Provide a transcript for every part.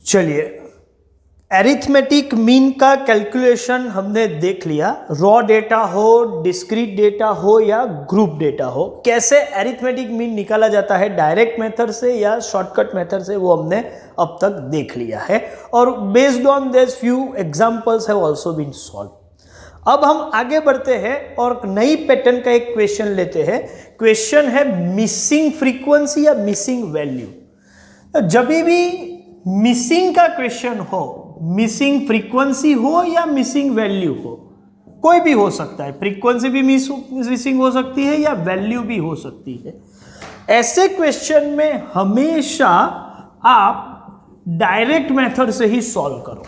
चलिए, arithmetic mean का calculation हमने देख लिया। रॉ डेटा हो, डिस्क्रीट डेटा हो या ग्रुप डेटा हो, कैसे एरिथमेटिक मीन निकाला जाता है डायरेक्ट मेथड से या शॉर्टकट मेथड से, वो हमने अब तक देख लिया है। और based on this few examples have also been solve. अब हम आगे बढ़ते हैं और नई पैटर्न का एक क्वेश्चन लेते हैं। क्वेश्चन है मिसिंग फ्रीक्वेंसी या मिसिंग वैल्यू। जब भी मिसिंग का क्वेश्चन हो, मिसिंग फ्रीक्वेंसी हो या मिसिंग वैल्यू हो, कोई भी हो सकता है, फ्रीक्वेंसी भी मिसिंग हो सकती है या वैल्यू भी हो सकती है। ऐसे क्वेश्चन में हमेशा आप डायरेक्ट मेथड से ही सॉल्व करो।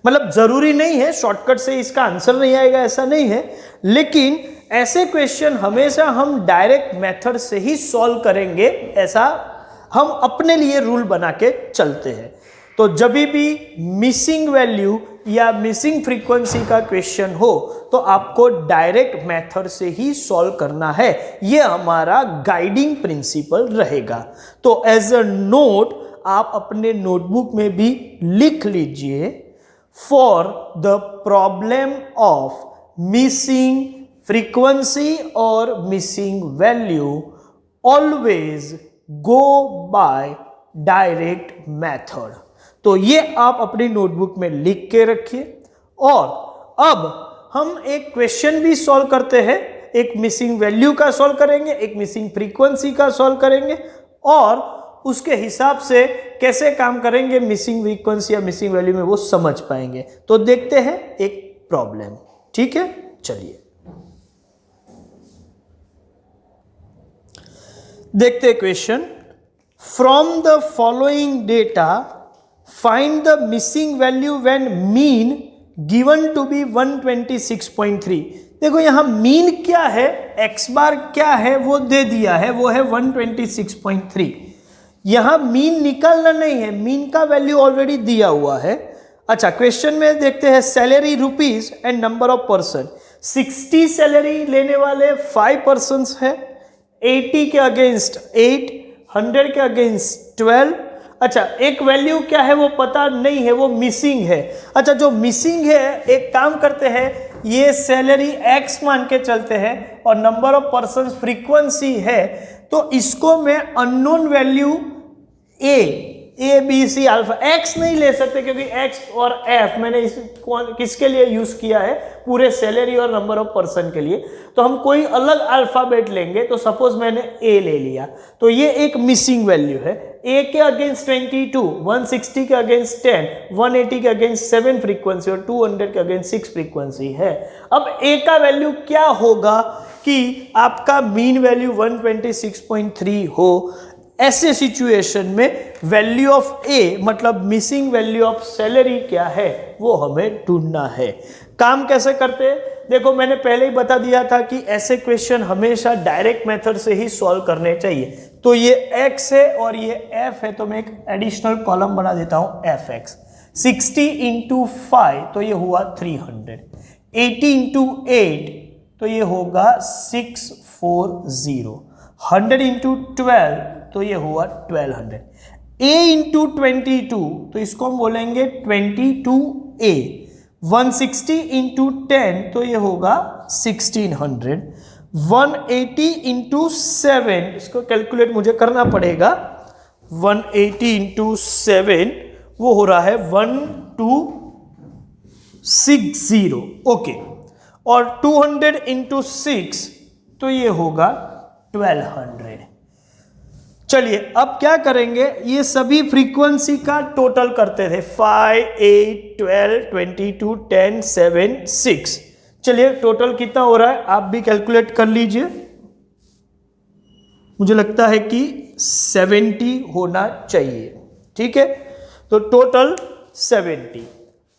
मतलब जरूरी नहीं है शॉर्टकट से इसका आंसर नहीं आएगा, ऐसा नहीं है, लेकिन ऐसे क्वेश्चन हमेशा हम डायरेक्ट मेथड से ही सॉल्व करेंगे, ऐसा हम अपने लिए रूल बना के चलते हैं। तो जब भी मिसिंग वैल्यू या मिसिंग फ्रीक्वेंसी का क्वेश्चन हो तो आपको डायरेक्ट मेथड से ही सॉल्व करना है, यह हमारा गाइडिंग प्रिंसिपल रहेगा। तो एज अ नोट आप अपने नोटबुक में भी लिख लीजिए, for the problem of missing frequency और missing value always go by direct method. तो ये आप अपनी नोटबुक में लिख के रखिए। और अब हम एक क्वेश्चन भी सॉल्व करते हैं, एक मिसिंग वैल्यू का सॉल्व करेंगे, एक मिसिंग फ्रीक्वेंसी का सॉल्व करेंगे, और उसके हिसाब से कैसे काम करेंगे मिसिंग फ्रीक्वेंसी या मिसिंग वैल्यू में वो समझ पाएंगे। तो देखते हैं एक प्रॉब्लम, ठीक है। चलिए देखते हैं question. From the following data find the missing value when mean given to be 126.3। देखो यहां मीन क्या है, एक्स बार क्या है वो दे दिया है, वो है 126.3। यहां मीन निकालना नहीं है, मीन का वैल्यू ऑलरेडी दिया हुआ है। अच्छा, क्वेश्चन में देखते हैं salary rupees and number of person. 60 salary लेने वाले 5 पर्सन है, 80 के अगेंस्ट 8, 100 के अगेंस्ट 12। अच्छा, एक वैल्यू क्या है वो पता नहीं है, वो मिसिंग है। अच्छा, जो मिसिंग है, एक काम करते हैं, ये सैलरी एक्स मान के चलते हैं और नंबर ऑफ पर्सन फ्रीक्वेंसी है, तो इसको मैं unknown value A B C alpha, X नहीं ले सकते क्योंकि एक्स और एफ मैंने किसके लिए यूज किया है, पूरे सैलरी और नंबर ऑफ पर्सन के लिए। तो हम कोई अलग अल्फाबेट लेंगे, तो सपोज मैंने ए ले लिया, तो ये एक मिसिंग वैल्यू है। ए के अगेंस्ट 22, 160 के अगेंस्ट 10, 180 के अगेंस्ट 7 फ्रीक्वेंसी और 200 के अगेंस्ट 6 फ्रीक्वेंसी है। अब ए का वैल्यू क्या होगा कि आपका मीन वैल्यू 126.3 हो। ऐसे सिचुएशन में वैल्यू ऑफ ए मतलब मिसिंग वैल्यू ऑफ सैलरी क्या है वो हमें ढूंढना है। काम कैसे करते हैं, देखो मैंने पहले ही बता दिया था कि ऐसे क्वेश्चन हमेशा डायरेक्ट मेथड से ही सॉल्व करने चाहिए। तो ये x है और ये f है, तो मैं एक एडिशनल कॉलम बना देता हूं fx। 60 इंटू 5 तो ये हुआ 300, 80 इंटू 8 तो ये होगा 640, 100 इंटू 12 तो ये हुआ 1200, a इंटू 22 तो इसको हम बोलेंगे 22a, 160 इंटू 10 तो ये होगा 1600, 180 इंटू 7 इसको कैलकुलेट मुझे करना पड़ेगा, 180 इंटू 7 वो हो रहा है 1260, ओके, और 200 इंटू 6 तो ये होगा 1200। चलिए अब क्या करेंगे, ये सभी फ्रीक्वेंसी का टोटल करते थे, 5, 8, 12, 22, 10, 7, 6। चलिए टोटल कितना हो रहा है आप भी कैलकुलेट कर लीजिए। मुझे लगता है कि 70 होना चाहिए, ठीक है, तो टोटल 70।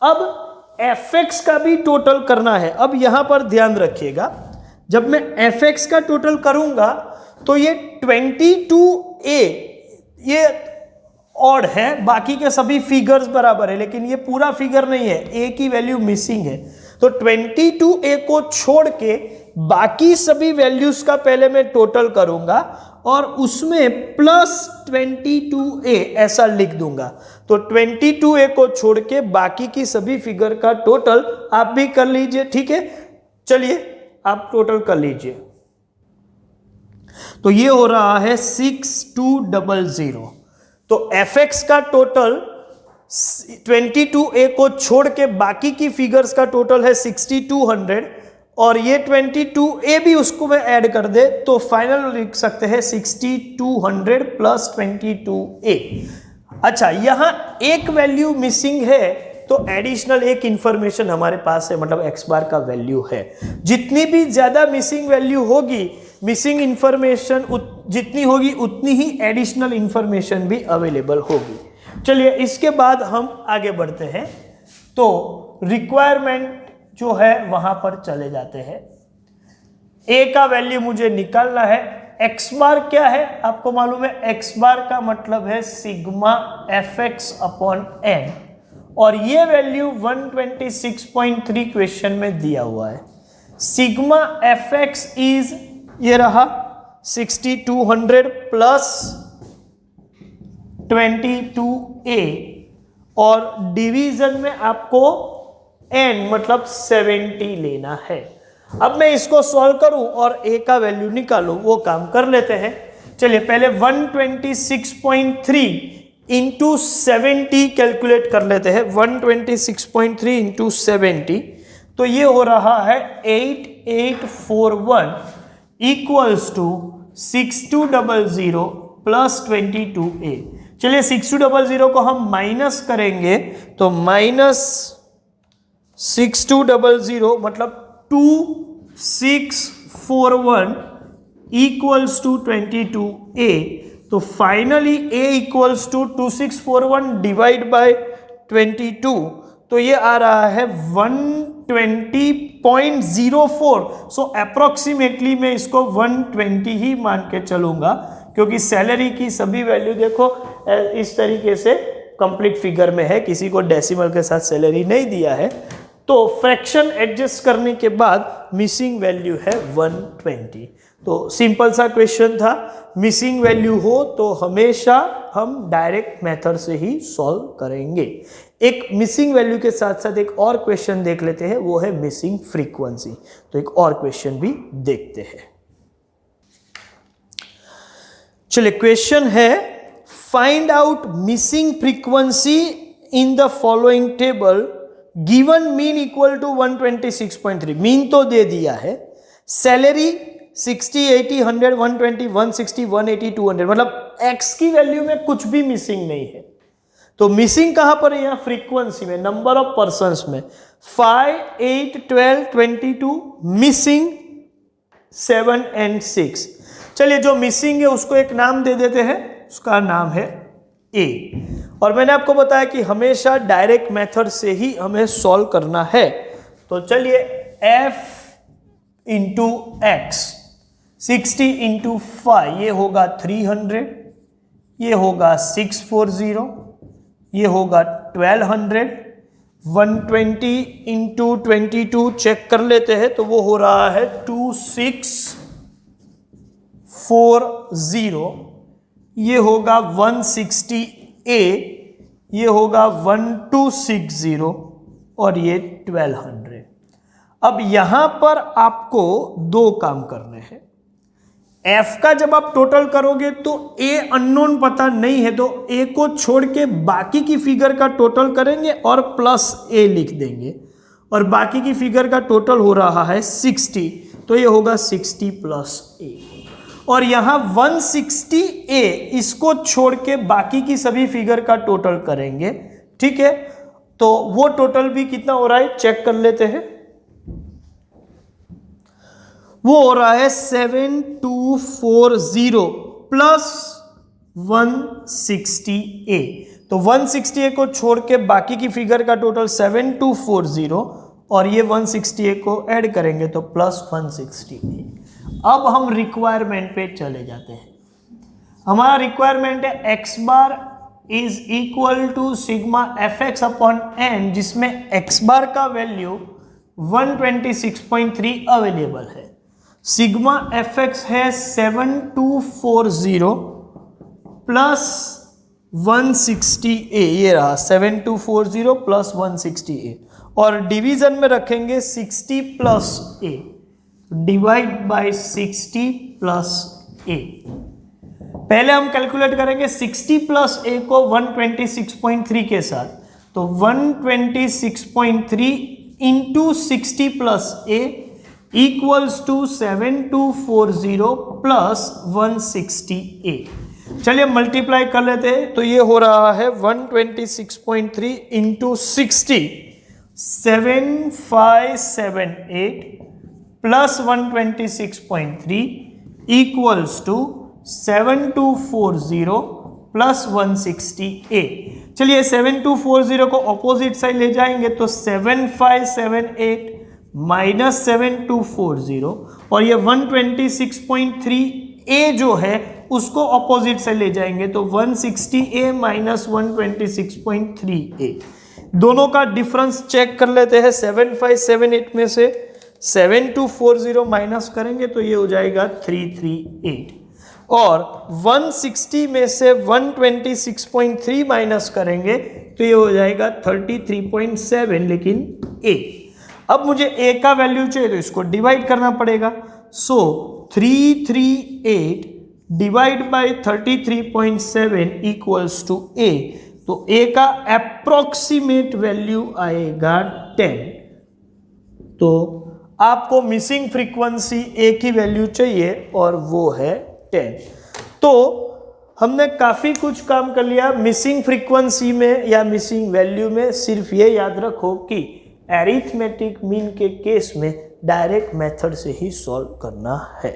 अब fx का भी टोटल करना है। अब यहां पर ध्यान रखिएगा, जब मैं fx का टोटल करूंगा तो ये 22a ये ऑड है, बाकी के सभी फिगर्स बराबर है, लेकिन ये पूरा फिगर नहीं है, a की वैल्यू मिसिंग है। तो 22a को छोड़ के बाकी सभी वैल्यूज का पहले मैं टोटल करूंगा और उसमें +22a ऐसा लिख दूंगा। तो 22a को छोड़ के बाकी की सभी फिगर का टोटल आप भी कर लीजिए, ठीक है। चलिए आप टोटल कर लीजिए। तो ये हो रहा है 6200। तो fx का टोटल 22a को छोड़ के बाकी की फिगर्स का टोटल है 6200 और ये 22a भी उसको मैं ऐड कर दे तो फाइनल लिख सकते हैं 6200 + 22a। अच्छा, यहां एक वैल्यू मिसिंग है तो एडिशनल एक इंफॉर्मेशन हमारे पास है, मतलब x बार का वैल्यू है। जितनी भी ज्यादा मिसिंग वैल्यू होगी, मिसिंग इंफॉर्मेशन जितनी होगी उतनी ही एडिशनल इंफॉर्मेशन भी अवेलेबल होगी। चलिए इसके बाद हम आगे बढ़ते हैं। तो रिक्वायरमेंट जो है वहां पर चले जाते हैं। a का वैल्यू मुझे निकालना है। x बार क्या है आपको मालूम है, x बार का मतलब है सिग्मा fx/n और ये वैल्यू 126.3 क्वेश्चन में दिया हुआ है। सिग्मा fx इज ये रहा 6200 + 22a और डिवीजन में आपको n मतलब 70 लेना है। अब मैं इसको सॉल्व करूं और a का वैल्यू निकालूं, वो काम कर लेते हैं। चलिए पहले 126.3 इंटू 70 कैलकुलेट कर लेते हैं। 126.3 इंटू 70 तो ये हो रहा है 8841 इक्वल्स टू 6200 + 22a। चलिए 6200 को हम माइनस करेंगे तो -6200 मतलब 2641 इक्वल्स टू 22a। तो finally a equals to 2641 divide by 22 तो ये आ रहा है 120.04। सो अप्रोक्सीमेटली मैं इसको 120 ही मान के चलूंगा क्योंकि सैलरी की सभी वैल्यू देखो इस तरीके से कंप्लीट फिगर में है, किसी को डेसिमल के साथ सैलरी नहीं दिया है। तो फ्रैक्शन एडजस्ट करने के बाद मिसिंग वैल्यू है 120। तो सिंपल सा क्वेश्चन था। मिसिंग वैल्यू हो तो हमेशा हम डायरेक्ट मेथड से ही सॉल्व करेंगे। एक मिसिंग वैल्यू के साथ साथ एक और क्वेश्चन देख लेते हैं, वो है मिसिंग फ्रीक्वेंसी। तो एक और क्वेश्चन भी देखते हैं। चलिए क्वेश्चन है find out missing frequency in the following table given mean equal to 126.3। Mean तो दे दिया है, सैलरी 60, 80, 100, 120, 160, 180, 200 मतलब x की वैल्यू में कुछ भी मिसिंग नहीं है। तो मिसिंग कहां पर है, यहां फ्रीक्वेंसी में, नंबर ऑफ पर्संस में। 5, 8, 12, 22 मिसिंग 7 एंड 6। चलिए जो मिसिंग है उसको एक नाम दे देते हैं, उसका नाम है A। और मैंने आपको बताया कि हमेशा डायरेक्ट मेथड से ही हमें सॉल्व करना है। तो चलिए f इंटू एक्स 60 इंटू 5 ये होगा 300, ये होगा 640, ये होगा 1200। 120 इंटू 22 चेक कर लेते हैं तो वो हो रहा है 2640। ये होगा 160a, ये होगा 1260 और ये 1200। अब यहां पर आपको दो काम करने हैं। f का जब आप टोटल करोगे तो a अननोन पता नहीं है, तो a को छोड़ के बाकी की फिगर का टोटल करेंगे और प्लस a लिख देंगे और बाकी की फिगर का टोटल हो रहा है 60, तो ये होगा 60 प्लस a। और यहां 160a इसको छोड़ के बाकी की सभी फिगर का टोटल करेंगे, ठीक है। तो वो टोटल भी कितना हो रहा है चेक कर लेते हैं। वो हो रहा है 7240 प्लस 160a। तो 160a को छोड़ के बाकी की फिगर का टोटल 7240 और ये 160a को ऐड करेंगे तो प्लस 160a। अब हम रिक्वायरमेंट पे चले जाते हैं। हमारा रिक्वायरमेंट है x bar is equal to sigma fx upon n, जिसमें x बार का वैल्यू 126.3 अवेलेबल है। सिग्मा एफ एक्स है 7240 प्लस 160A, ये रहा 7240 प्लस 160A, और डिवीजन में रखेंगे 60 plus A, divide by 60 plus A। पहले हम कैलकुलेट करेंगे 60 प्लस A को 126.3 के साथ, तो 126.3 into 60 plus A equals to 7240 plus 160A। चलिए मल्टीप्लाई कर लेते हैं, तो ये हो रहा है 126.3 into 60, 7578 plus 126.3 equals to 7240 plus 160A। चलिए 7240 को ऑपोजिट साइड ले जाएंगे तो 7578 माइनस 7240, और ये 126.3A जो है उसको ऑपोजिट साइड ले जाएंगे तो 160A माइनस 126.3A। दोनों का डिफरेंस चेक कर लेते हैं। 7578 में से 7240 माइनस करेंगे तो ये हो जाएगा 338, और 160 में से 126.3 माइनस करेंगे तो ये हो जाएगा 33.7, लेकिन A। अब मुझे A का वैल्यू चाहिए तो इसको डिवाइड करना पड़ेगा। So 338 divide by 33.7 equals to A, तो A का अप्रोक्सीमेट वैल्यू आएगा 10। तो आपको मिसिंग फ्रीक्वेंसी A की वैल्यू चाहिए और वो है 10। तो हमने काफी कुछ काम कर लिया मिसिंग फ्रीक्वेंसी में या मिसिंग वैल्यू में। सिर्फ ये याद रखो कि एरिथमेटिक मीन के केस में डायरेक्ट मेथड से ही सॉल्व करना है,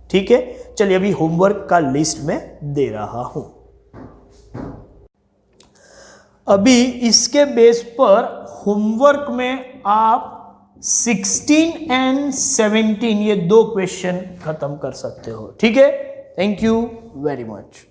ठीक है। चलिए अभी होमवर्क का लिस्ट में दे रहा हूं। अभी इसके बेस पर होमवर्क में आप 16 एंड 17 ये दो क्वेश्चन खत्म कर सकते हो, ठीक है। Thank you very much.